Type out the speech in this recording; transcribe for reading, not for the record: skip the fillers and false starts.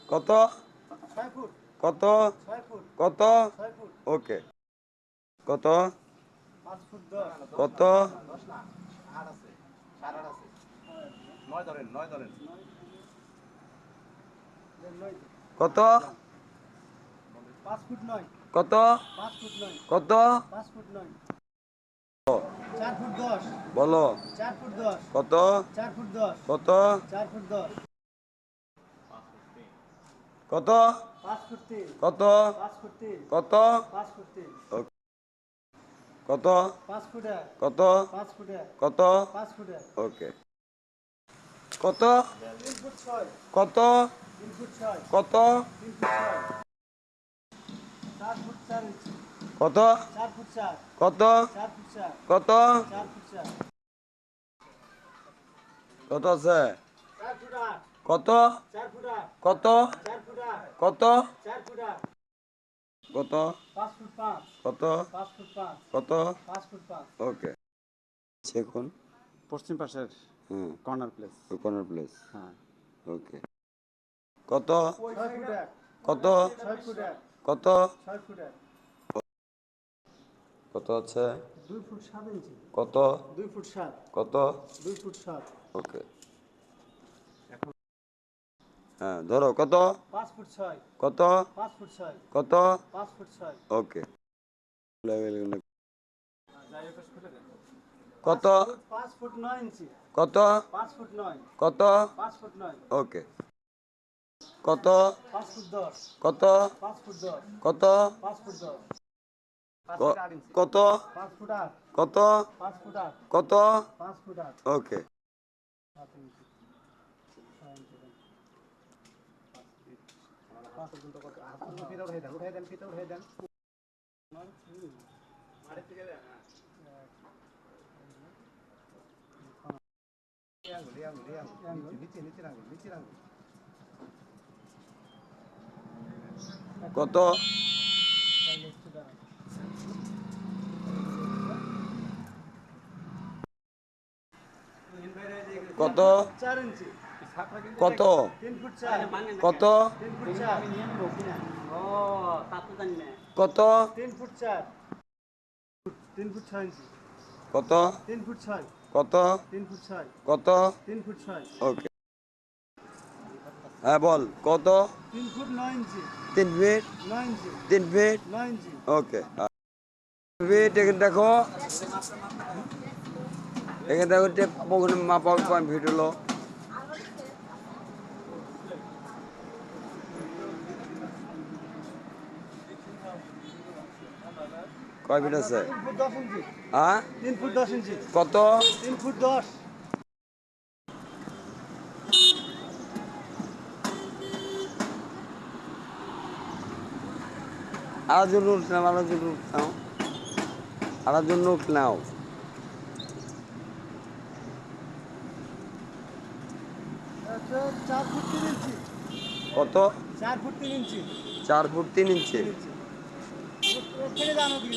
কত কত কত ওকে কত কত কত কত কত বলো কত কত কত কত কত কত কত কত ওকে কত কত কত কত কত কত কত আছে কত কত কত কত কত কত ওকে এখন পশ্চিম পাশের কর্নার প্লেস। কর্নার প্লেস হ্যাঁ ওকে কত কত কত কত আছে 2 ফুট 7 ইঞ্চি কত 2 ফুট 7 কত 2 ফুট 7 ওকে হ্যাঁ ধরো কত 5 ফুট 6 কত 5 ফুট 6 কত 5 ফুট 6 ওকে কত 5 ফুট 9 ইঞ্চি কত 5 ফুট 9 কত 5 ফুট 9 ওকে কত 5 ফুট 10 কত 5 ফুট 10 কত 5 ফুট 10 কত 5 ফুট 8 কত 5 ফুট 8 কত 5 ফুট 8 ওকে 7 ইঞ্চি 6 ইঞ্চি 5 পর্যন্ত কত ফিতা উঠাই দেন ফিতা উঠাই দেন আরে থেকে দেন কত কত 4 ইঞ্চি কত 3 ফুট 4 কত 3 ফুট 4 ও তা তো জানি না কত 3 ফুট 4 3 ফুট 6 ইঞ্চি কত 3 ফুট 6 কত 3 ফুট 6 কত 3 ফুট 6 ওকে হ্যাঁ বল কত 3 ফুট 9 ইঞ্চি 3 ফিট 9 ইঞ্চি 3 ফিট 9 ইঞ্চি ওকে ফিট এখানে দেখো এখানে দেখো টেপ ওখানে মাপা কয় ফিট হলো কয় ফিট আছে 3 ফুট 10 ইঞ্চি হ্যাঁ 3 ফুট 10 ইঞ্চি কত 3 ফুট 10 আরেকজন নোট নাও আরেকজন নোট নাও আরেকজন নোট নাও 4 ফুট 3 ইঞ্চি কত 4 ফুট 3 ইঞ্চি 4 ফুট 3 ইঞ্চি থেকে জানো কি